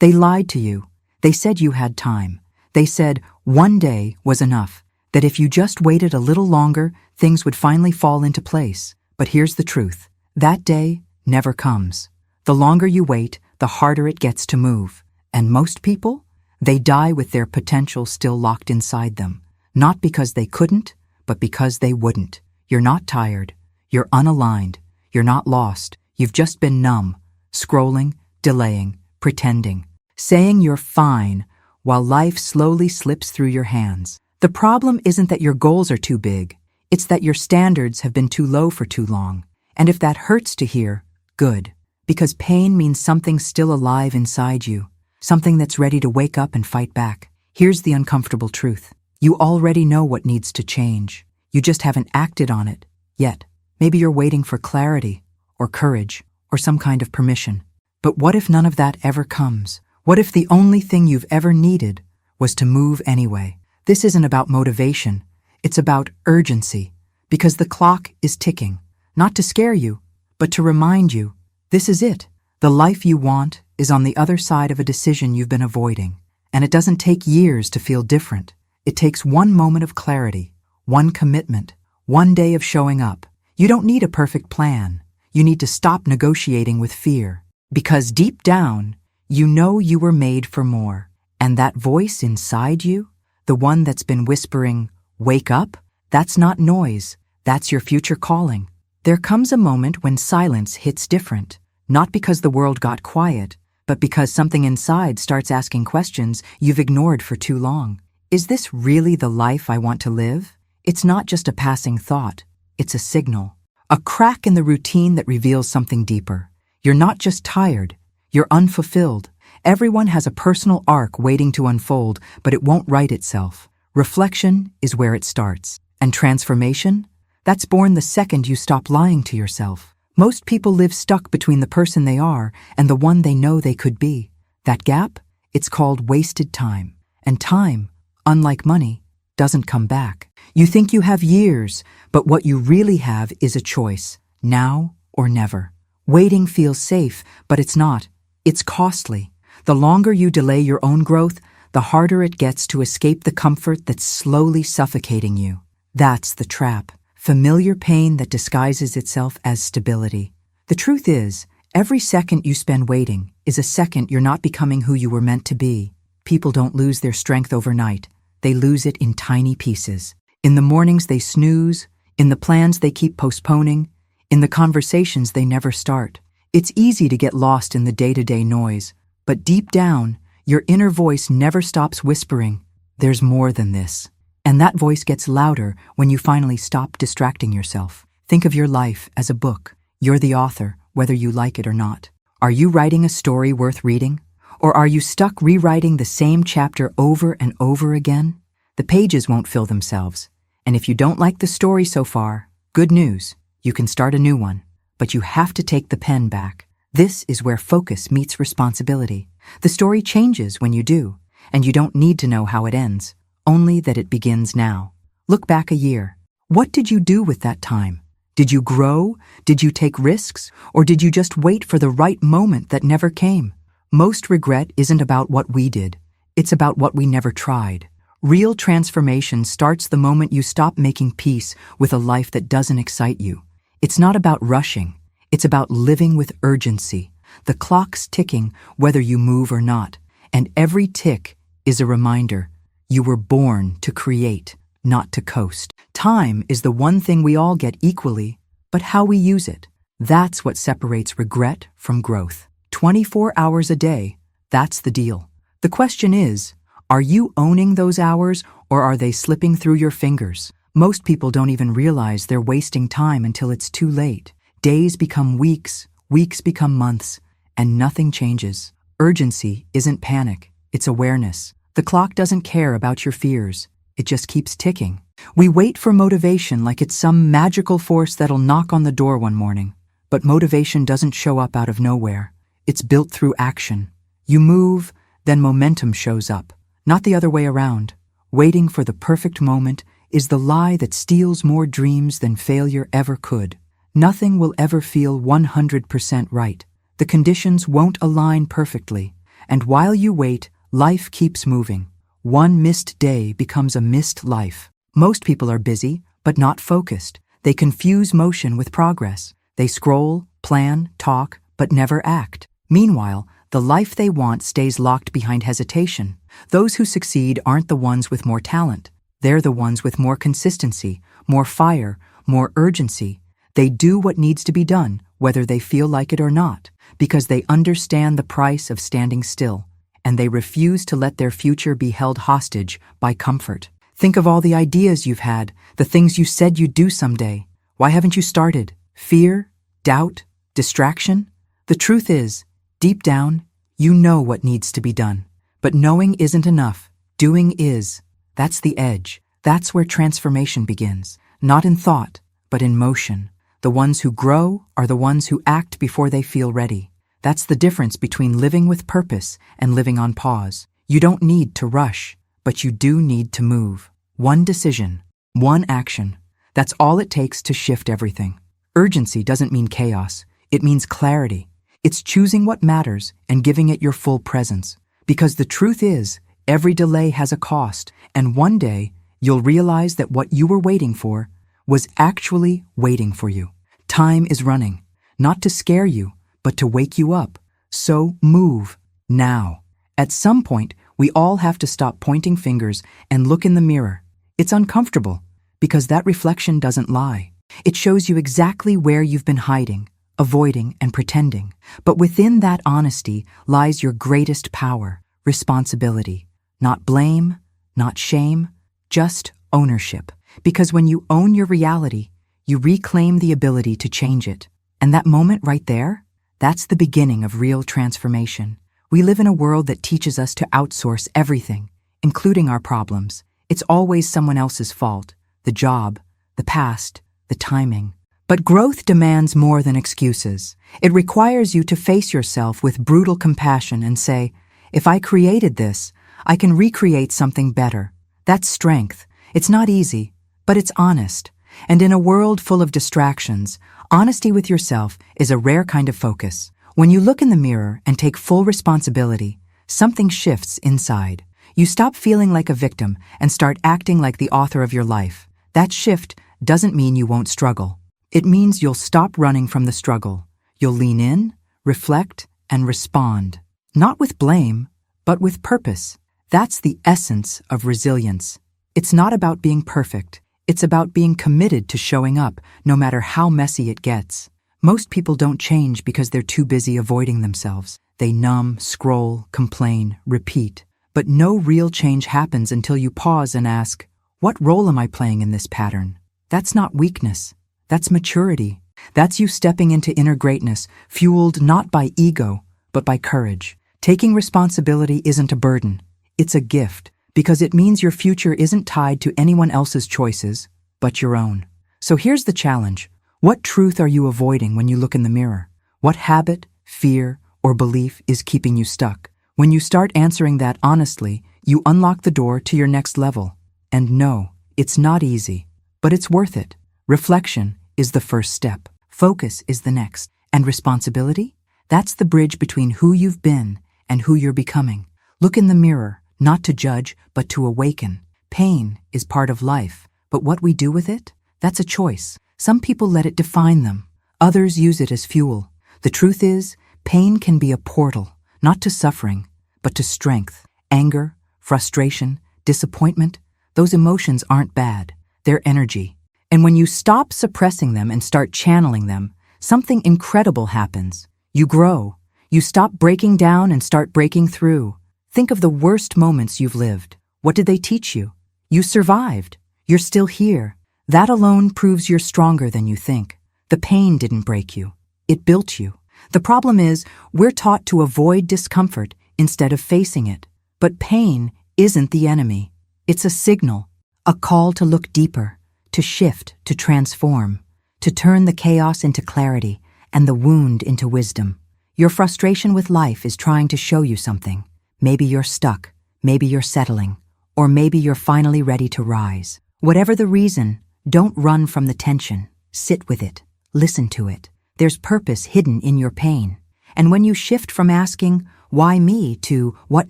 They lied to you. They said you had time. They said one day was enough, that if you just waited a little longer, things would finally fall into place. But here's the truth. That day never comes. The longer you wait, the harder it gets to move. And most people, they die with their potential still locked inside them. Not because they couldn't, but because they wouldn't. You're not tired. You're unaligned. You're not lost. You've just been numb, scrolling, delaying, pretending, saying you're fine while life slowly slips through your hands. The problem isn't that your goals are too big. It's that your standards have been too low for too long. And if that hurts to hear, good. Because pain means something's still alive inside you, something that's ready to wake up and fight back. Here's the uncomfortable truth. You already know what needs to change. You just haven't acted on it yet. Maybe you're waiting for clarity, or courage, or some kind of permission. But what if none of that ever comes? What if the only thing you've ever needed was to move anyway? This isn't about motivation. It's about urgency. Because the clock is ticking. Not to scare you, but to remind you, this is it. The life you want is on the other side of a decision you've been avoiding. And it doesn't take years to feel different. It takes one moment of clarity, one commitment, one day of showing up. You don't need a perfect plan. You need to stop negotiating with fear. Because deep down, you know you were made for more. And that voice inside you, the one that's been whispering, "Wake up," that's not noise. That's your future calling. There comes a moment when silence hits different. Not because the world got quiet, but because something inside starts asking questions you've ignored for too long. Is this really the life I want to live? It's not just a passing thought. It's a signal. A crack in the routine that reveals something deeper. You're not just tired. You're unfulfilled. Everyone has a personal arc waiting to unfold, but it won't write itself. Reflection is where it starts. And transformation? That's born the second you stop lying to yourself. Most people live stuck between the person they are and the one they know they could be. That gap? It's called wasted time. And time, unlike money, doesn't come back. You think you have years, but what you really have is a choice, now or never. Waiting feels safe, but it's not. It's costly. The longer you delay your own growth, the harder it gets to escape the comfort that's slowly suffocating you. That's the trap. Familiar pain that disguises itself as stability. The truth is, every second you spend waiting is a second you're not becoming who you were meant to be. People don't lose their strength overnight. They lose it in tiny pieces. In the mornings they snooze, in the plans they keep postponing, in the conversations they never start. It's easy to get lost in the day-to-day noise, but deep down, your inner voice never stops whispering, "There's more than this." And that voice gets louder when you finally stop distracting yourself. Think of your life as a book. You're the author, whether you like it or not. Are you writing a story worth reading? Or are you stuck rewriting the same chapter over and over again? The pages won't fill themselves. And if you don't like the story so far, good news, you can start a new one. But you have to take the pen back. This is where focus meets responsibility. The story changes when you do, and you don't need to know how it ends, only that it begins now. Look back a year. What did you do with that time? Did you grow? Did you take risks? Or did you just wait for the right moment that never came? Most regret isn't about what we did. It's about what we never tried. Real transformation starts the moment you stop making peace with a life that doesn't excite you. It's not about rushing. It's about living with urgency. The clock's ticking whether you move or not. And every tick is a reminder. You were born to create, not to coast. Time is the one thing we all get equally, but how we use it, that's what separates regret from growth. 24 hours a day, that's the deal. The question is, are you owning those hours or are they slipping through your fingers? Most people don't even realize they're wasting time until it's too late. Days become weeks, weeks become months, and nothing changes. Urgency isn't panic, it's awareness. The clock doesn't care about your fears. It just keeps ticking. We wait for motivation like it's some magical force that'll knock on the door one morning. But motivation doesn't show up out of nowhere. It's built through action. You move, then momentum shows up. Not the other way around. Waiting for the perfect moment is the lie that steals more dreams than failure ever could. Nothing will ever feel 100% right. The conditions won't align perfectly. And while you wait, life keeps moving. One missed day becomes a missed life. Most people are busy, but not focused. They confuse motion with progress. They scroll, plan, talk, but never act. Meanwhile, the life they want stays locked behind hesitation. Those who succeed aren't the ones with more talent. They're the ones with more consistency, more fire, more urgency. They do what needs to be done, whether they feel like it or not, because they understand the price of standing still, and they refuse to let their future be held hostage by comfort. Think of all the ideas you've had, the things you said you'd do someday. Why haven't you started? Fear? Doubt? Distraction? The truth is, deep down, you know what needs to be done. But knowing isn't enough. Doing is. That's the edge. That's where transformation begins. Not in thought, but in motion. The ones who grow are the ones who act before they feel ready. That's the difference between living with purpose and living on pause. You don't need to rush, but you do need to move. One decision, one action. That's all it takes to shift everything. Urgency doesn't mean chaos. It means clarity. It's choosing what matters and giving it your full presence. Because the truth is, every delay has a cost, and one day you'll realize that what you were waiting for was actually waiting for you. Time is running, not to scare you, but to wake you up. So move now. At some point, we all have to stop pointing fingers and look in the mirror. It's uncomfortable because that reflection doesn't lie. It shows you exactly where you've been hiding, avoiding, and pretending. But within that honesty lies your greatest power, responsibility. Not blame, not shame, just ownership. Because when you own your reality, you reclaim the ability to change it. And that moment right there, that's the beginning of real transformation. We live in a world that teaches us to outsource everything, including our problems. It's always someone else's fault, the job, the past, the timing. But growth demands more than excuses. It requires you to face yourself with brutal compassion and say, if I created this, I can recreate something better. That's strength. It's not easy, but it's honest. And in a world full of distractions, honesty with yourself is a rare kind of focus. When you look in the mirror and take full responsibility, something shifts inside. You stop feeling like a victim and start acting like the author of your life. That shift doesn't mean you won't struggle. It means you'll stop running from the struggle. You'll lean in, reflect, and respond. Not with blame, but with purpose. That's the essence of resilience. It's not about being perfect. It's about being committed to showing up, no matter how messy it gets. Most people don't change because they're too busy avoiding themselves. They numb, scroll, complain, repeat. But no real change happens until you pause and ask, what role am I playing in this pattern? That's not weakness. That's maturity. That's you stepping into inner greatness, fueled not by ego, but by courage. Taking responsibility isn't a burden. It's a gift, because it means your future isn't tied to anyone else's choices, but your own. So here's the challenge. What truth are you avoiding when you look in the mirror? What habit, fear, or belief is keeping you stuck? When you start answering that honestly, you unlock the door to your next level. And no, it's not easy, but it's worth it. Reflection is the first step. Focus is the next. And responsibility? That's the bridge between who you've been and who you're becoming. Look in the mirror, not to judge, but to awaken. Pain is part of life, but what we do with it? That's a choice. Some people let it define them. Others use it as fuel. The truth is, pain can be a portal, not to suffering, but to strength. Anger, frustration, disappointment, those emotions aren't bad. They're energy. And when you stop suppressing them and start channeling them, something incredible happens. You grow. You stop breaking down and start breaking through. Think of the worst moments you've lived. What did they teach you? You survived. You're still here. That alone proves you're stronger than you think. The pain didn't break you. It built you. The problem is, we're taught to avoid discomfort instead of facing it. But pain isn't the enemy. It's a signal, a call to look deeper, to shift, to transform, to turn the chaos into clarity and the wound into wisdom. Your frustration with life is trying to show you something. Maybe you're stuck, maybe you're settling, or maybe you're finally ready to rise. Whatever the reason, don't run from the tension. Sit with it. Listen to it. There's purpose hidden in your pain. And when you shift from asking, why me to what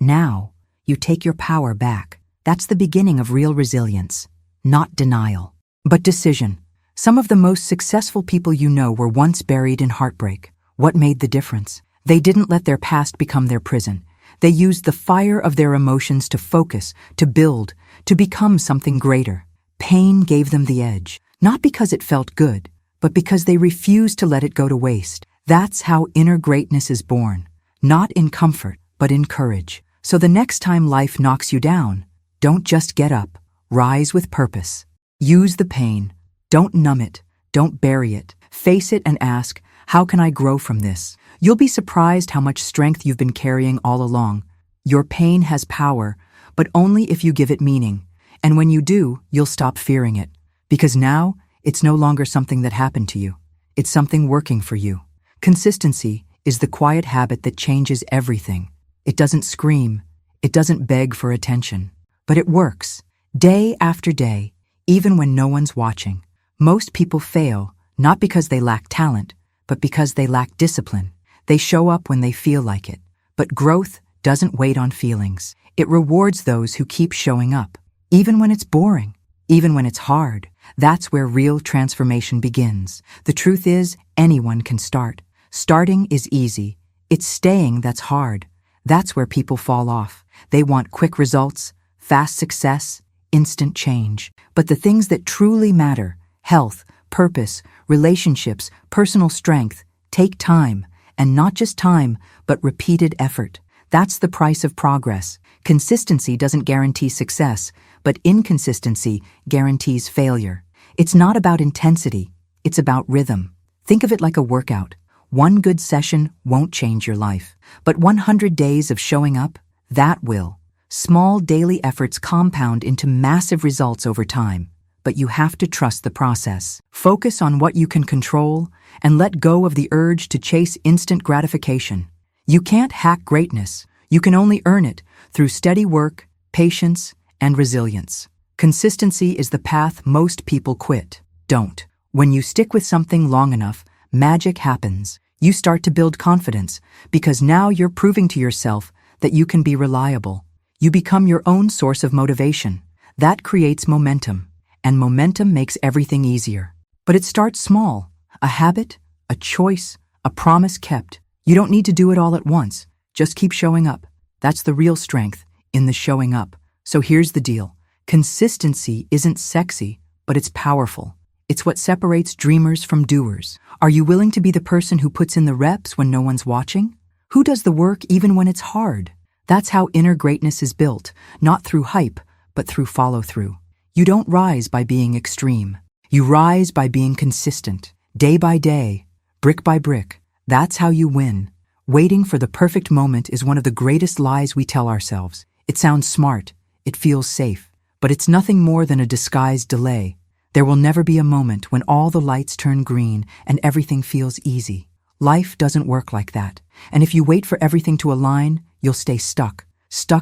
now, you take your power back. That's the beginning of real resilience, not denial, but decision. Some of the most successful people you know were once buried in heartbreak. What made the difference? They didn't let their past become their prison. They used the fire of their emotions to focus, to build, to become something greater. Pain gave them the edge, not because it felt good, but because they refused to let it go to waste. That's how inner greatness is born, not in comfort, but in courage. So the next time life knocks you down, don't just get up, rise with purpose. Use the pain. Don't numb it, don't bury it. Face it and ask, how can I grow from this? You'll be surprised how much strength you've been carrying all along. Your pain has power, but only if you give it meaning. And when you do, you'll stop fearing it. Because now, it's no longer something that happened to you. It's something working for you. Consistency is the quiet habit that changes everything. It doesn't scream, it doesn't beg for attention, but it works, day after day, even when no one's watching. Most people fail, not because they lack talent, but because they lack discipline. They show up when they feel like it. But growth doesn't wait on feelings. It rewards those who keep showing up, even when it's boring, even when it's hard. That's where real transformation begins. The truth is, anyone can start. Starting is easy. It's staying that's hard. That's where people fall off. They want quick results, fast success, instant change. But the things that truly matter, health, purpose, relationships, personal strength, take time. And not just time, but repeated effort. That's the price of progress. Consistency doesn't guarantee success, but inconsistency guarantees failure. It's not about intensity, it's about rhythm. Think of it like a workout. One good session won't change your life, but 100 days of showing up, that will. Small daily efforts compound into massive results over time, but you have to trust the process. Focus on what you can control and let go of the urge to chase instant gratification. You can't hack greatness. You can only earn it through steady work, patience, and resilience. Consistency is the path most people quit. Don't. When you stick with something long enough, magic happens. You start to build confidence because now you're proving to yourself that you can be reliable. You become your own source of motivation. That creates momentum, and momentum makes everything easier. But it starts small. A habit, a choice, a promise kept. You don't need to do it all at once. Just keep showing up. That's the real strength, in the showing up. So here's the deal. Consistency isn't sexy, but it's powerful. It's what separates dreamers from doers. Are you willing to be the person who puts in the reps when no one's watching? Who does the work even when it's hard? That's how inner greatness is built, not through hype, but through follow-through. You don't rise by being extreme. You rise by being consistent, day by day, brick by brick. That's how you win. Waiting for the perfect moment is one of the greatest lies we tell ourselves. It sounds smart, it feels safe, but it's nothing more than a disguised delay. There will never be a moment when all the lights turn green and everything feels easy. Life doesn't work like that. And if you wait for everything to align, you'll stay stuck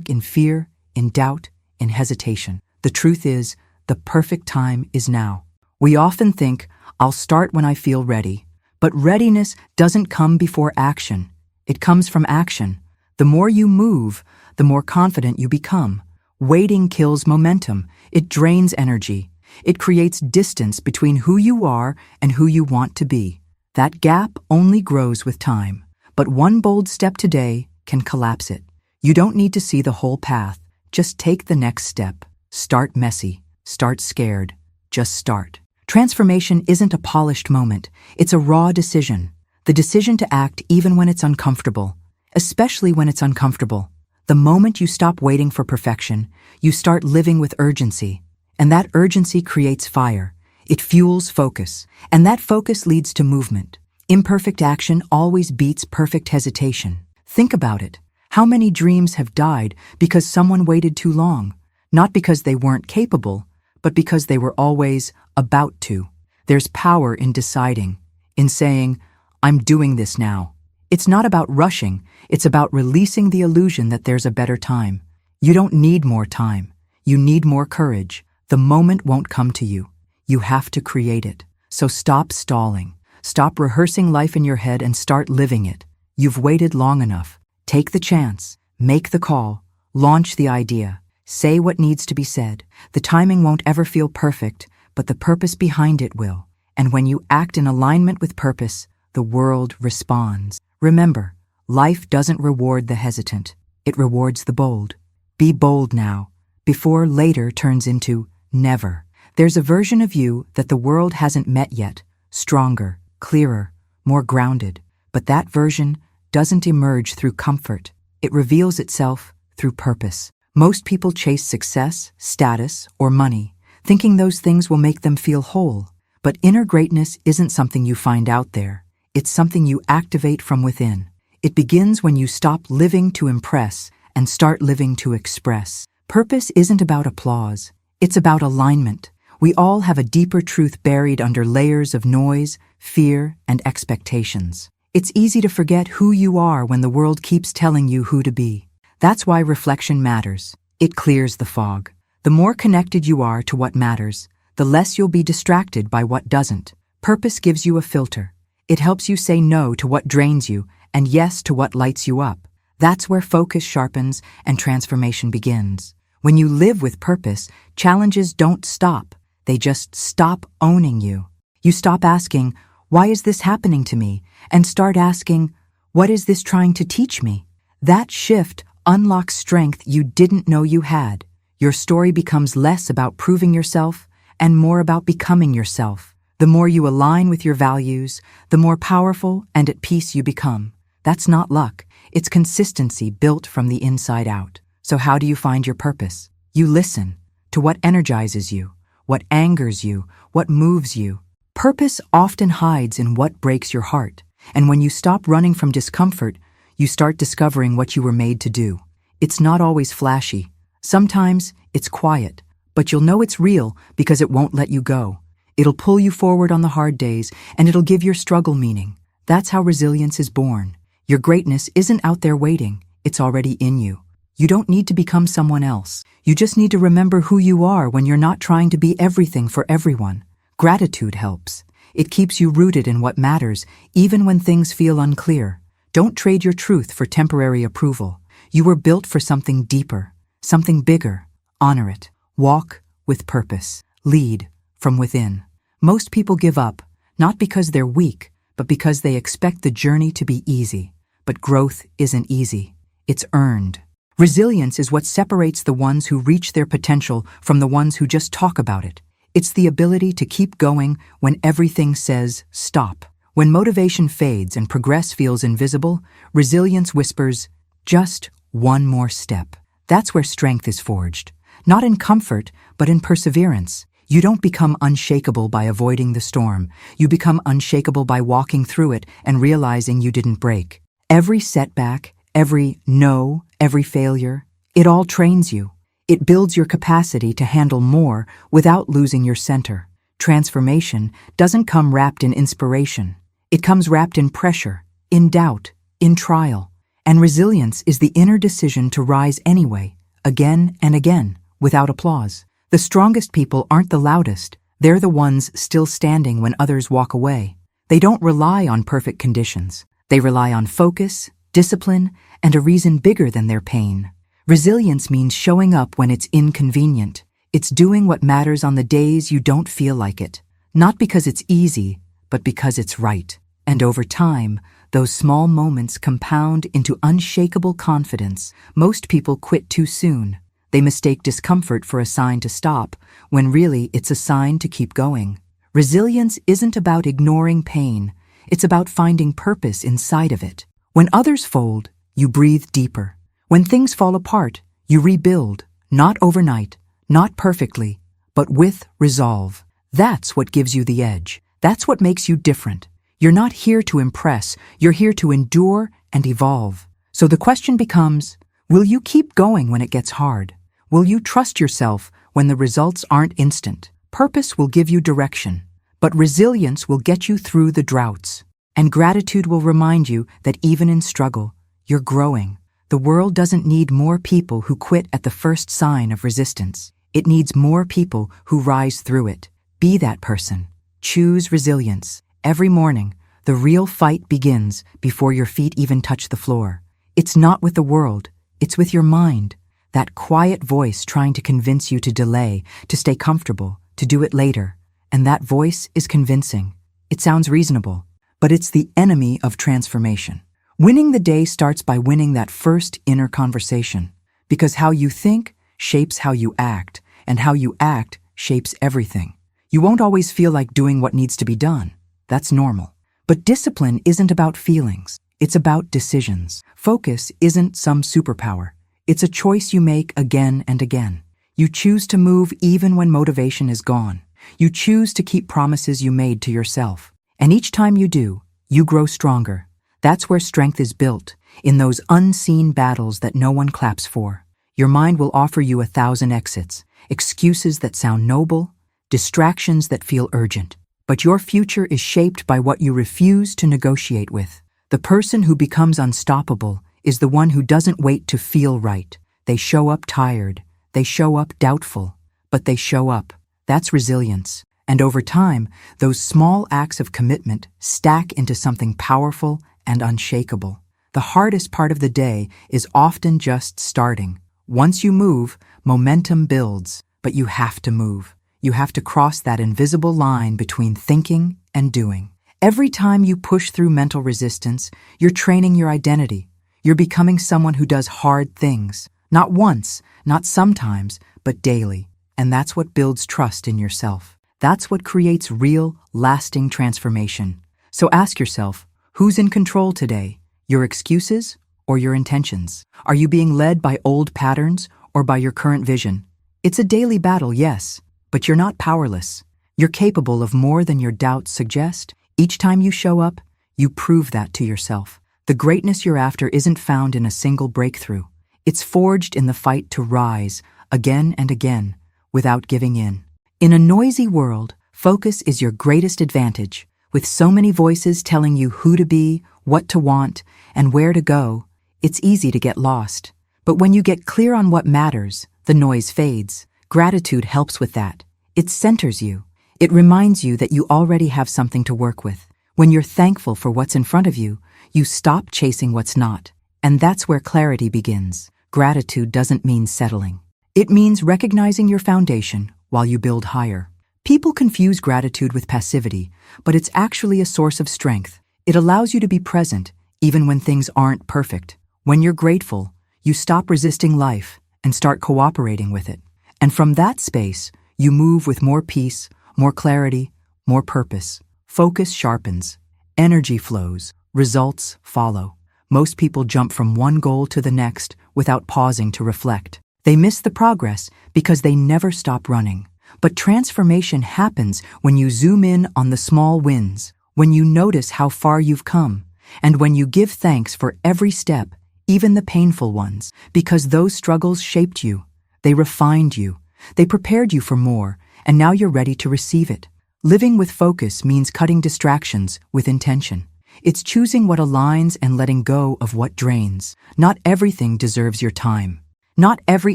in fear, in doubt, in hesitation. The truth is, the perfect time is now. We often think, I'll start when I feel ready. But readiness doesn't come before action. It comes from action. The more you move, the more confident you become. Waiting kills momentum. It drains energy. It creates distance between who you are and who you want to be. That gap only grows with time. But one bold step today can collapse it. You don't need to see the whole path. Just take the next step. Start messy. Start scared. Just start. Transformation isn't a polished moment. It's a raw decision. The decision to act even when it's uncomfortable. Especially when it's uncomfortable. The moment you stop waiting for perfection, you start living with urgency. And that urgency creates fire. It fuels focus. And that focus leads to movement. Imperfect action always beats perfect hesitation. Think about it. How many dreams have died because someone waited too long? Not because they weren't capable, but because they were always about to. There's power in deciding, in saying, I'm doing this now. It's not about rushing, it's about releasing the illusion that there's a better time. You don't need more time. You need more courage. The moment won't come to you. You have to create it. So stop stalling. Stop rehearsing life in your head and start living it. You've waited long enough. Take the chance, make the call, launch the idea, say what needs to be said. The timing won't ever feel perfect, but the purpose behind it will. And when you act in alignment with purpose, the world responds. Remember, life doesn't reward the hesitant. It rewards the bold. Be bold now, before later turns into never. There's a version of you that the world hasn't met yet, stronger, clearer, more grounded. But that version doesn't emerge through comfort. It reveals itself through purpose. Most people chase success, status, or money, thinking those things will make them feel whole. But inner greatness isn't something you find out there. It's something you activate from within. It begins when you stop living to impress and start living to express. Purpose isn't about applause. It's about alignment. We all have a deeper truth buried under layers of noise, fear, and expectations. It's easy to forget who you are when the world keeps telling you who to be. That's why reflection matters. It clears the fog. The more connected you are to what matters, the less you'll be distracted by what doesn't. Purpose gives you a filter. It helps you say no to what drains you and yes to what lights you up. That's where focus sharpens and transformation begins. When you live with purpose, challenges don't stop. They just stop owning you. You stop asking, "Why is this happening to me?" and start asking, "What is this trying to teach me?" That shift unlocks strength you didn't know you had. Your story becomes less about proving yourself and more about becoming yourself. The more you align with your values, the more powerful and at peace you become. That's not luck. It's consistency built from the inside out. So how do you find your purpose? You listen to what energizes you, what angers you, what moves you. Purpose often hides in what breaks your heart. And when you stop running from discomfort, you start discovering what you were made to do. It's not always flashy. Sometimes it's quiet, but you'll know it's real because it won't let you go. It'll pull you forward on the hard days, and it'll give your struggle meaning. That's how resilience is born. Your greatness isn't out there waiting. It's already in you. You don't need to become someone else. You just need to remember who you are when you're not trying to be everything for everyone. Gratitude helps. It keeps you rooted in what matters, even when things feel unclear. Don't trade your truth for temporary approval. You were built for something deeper, something bigger. Honor it. Walk with purpose. Lead from within. Most people give up, not because they're weak, but because they expect the journey to be easy. But growth isn't easy. It's earned. Resilience is what separates the ones who reach their potential from the ones who just talk about it. It's the ability to keep going when everything says stop. When motivation fades and progress feels invisible, resilience whispers, just one more step. That's where strength is forged. Not in comfort, but in perseverance. You don't become unshakable by avoiding the storm. You become unshakable by walking through it and realizing you didn't break. Every setback, every no, every failure, it all trains you. It builds your capacity to handle more without losing your center. Transformation doesn't come wrapped in inspiration. It comes wrapped in pressure, in doubt, in trial. And resilience is the inner decision to rise anyway, again and again, without applause. The strongest people aren't the loudest. They're the ones still standing when others walk away. They don't rely on perfect conditions. They rely on focus, discipline, and a reason bigger than their pain. Resilience means showing up when it's inconvenient. It's doing what matters on the days you don't feel like it. Not because it's easy, but because it's right. And over time, those small moments compound into unshakable confidence. Most people quit too soon. They mistake discomfort for a sign to stop, when really it's a sign to keep going. Resilience isn't about ignoring pain. It's about finding purpose inside of it. When others fold, you breathe deeper. When things fall apart, you rebuild, not overnight, not perfectly, but with resolve. That's what gives you the edge. That's what makes you different. You're not here to impress. You're here to endure and evolve. So the question becomes, will you keep going when it gets hard? Will you trust yourself when the results aren't instant? Purpose will give you direction, but resilience will get you through the droughts. And gratitude will remind you that even in struggle, you're growing. The world doesn't need more people who quit at the first sign of resistance. It needs more people who rise through it. Be that person. Choose resilience. Every morning, the real fight begins before your feet even touch the floor. It's not with the world, it's with your mind. That quiet voice trying to convince you to delay, to stay comfortable, to do it later. And that voice is convincing. It sounds reasonable, but it's the enemy of transformation. Winning the day starts by winning that first inner conversation, because how you think shapes how you act, and how you act shapes everything. You won't always feel like doing what needs to be done. That's normal. But discipline isn't about feelings. It's about decisions. Focus isn't some superpower. It's a choice you make again and again. You choose to move even when motivation is gone. You choose to keep promises you made to yourself. And each time you do, you grow stronger. That's where strength is built, in those unseen battles that no one claps for. Your mind will offer you 1,000 exits, excuses that sound noble, distractions that feel urgent. But your future is shaped by what you refuse to negotiate with. The person who becomes unstoppable is the one who doesn't wait to feel right. They show up tired. They show up doubtful. But they show up. That's resilience. And over time, those small acts of commitment stack into something powerful and unshakable. The hardest part of the day is often just starting. Once you move, momentum builds, but you have to move. You have to cross that invisible line between thinking and doing. Every time you push through mental resistance, you're training your identity. You're becoming someone who does hard things. Not once, not sometimes, but daily. And that's what builds trust in yourself. That's what creates real, lasting transformation. So ask yourself, who's in control today? Your excuses or your intentions? Are you being led by old patterns or by your current vision? It's a daily battle, yes, but you're not powerless. You're capable of more than your doubts suggest. Each time you show up, you prove that to yourself. The greatness you're after isn't found in a single breakthrough. It's forged in the fight to rise again and again without giving in. In a noisy world, focus is your greatest advantage. With so many voices telling you who to be, what to want, and where to go, it's easy to get lost. But when you get clear on what matters, the noise fades. Gratitude helps with that. It centers you. It reminds you that you already have something to work with. When you're thankful for what's in front of you, you stop chasing what's not. And that's where clarity begins. Gratitude doesn't mean settling. It means recognizing your foundation while you build higher. People confuse gratitude with passivity, but it's actually a source of strength. It allows you to be present, even when things aren't perfect. When you're grateful, you stop resisting life and start cooperating with it. And from that space, you move with more peace, more clarity, more purpose. Focus sharpens. Energy flows. Results follow. Most people jump from one goal to the next without pausing to reflect. They miss the progress because they never stop running. But transformation happens when you zoom in on the small wins, when you notice how far you've come, and when you give thanks for every step, even the painful ones, because those struggles shaped you. They refined you. They prepared you for more, and now you're ready to receive it. Living with focus means cutting distractions with intention. It's choosing what aligns and letting go of what drains. Not everything deserves your time. Not every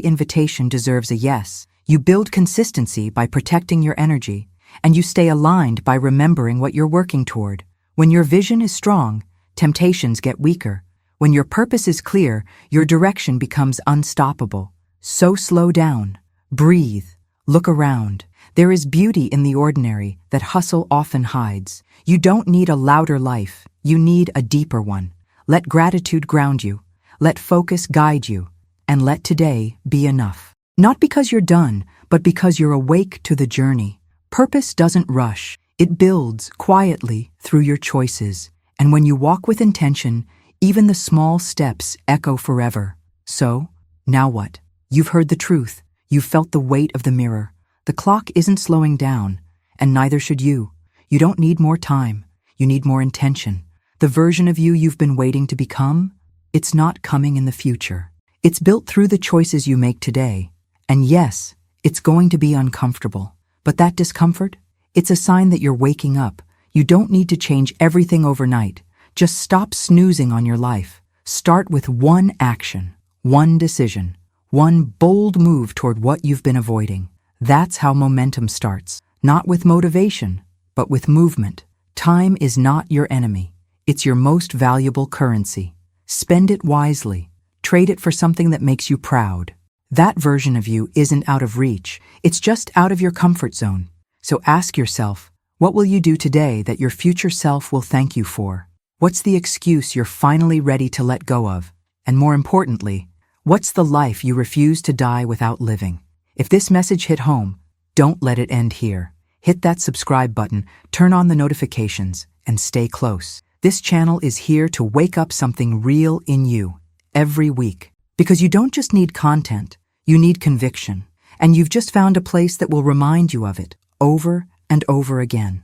invitation deserves a yes. You build consistency by protecting your energy, and you stay aligned by remembering what you're working toward. When your vision is strong, temptations get weaker. When your purpose is clear, your direction becomes unstoppable. So slow down, breathe, look around. There is beauty in the ordinary that hustle often hides. You don't need a louder life, you need a deeper one. Let gratitude ground you, let focus guide you, and let today be enough. Not because you're done, but because you're awake to the journey. Purpose doesn't rush, it builds quietly through your choices. And when you walk with intention, even the small steps echo forever. So, now what? You've heard the truth. You've felt the weight of the mirror. The clock isn't slowing down, and neither should you. You don't need more time. You need more intention. The version of you you've been waiting to become, it's not coming in the future. It's built through the choices you make today. And yes, it's going to be uncomfortable. But that discomfort, it's a sign that you're waking up. You don't need to change everything overnight. Just stop snoozing on your life. Start with one action, one decision, one bold move toward what you've been avoiding. That's how momentum starts. Not with motivation, but with movement. Time is not your enemy. It's your most valuable currency. Spend it wisely. Trade it for something that makes you proud. That version of you isn't out of reach. It's just out of your comfort zone. So ask yourself, what will you do today that your future self will thank you for? What's the excuse you're finally ready to let go of? And more importantly, what's the life you refuse to die without living? If this message hit home, don't let it end here. Hit that subscribe button, turn on the notifications, and stay close. This channel is here to wake up something real in you every week. Because you don't just need content, you need conviction. And you've just found a place that will remind you of it over and over again.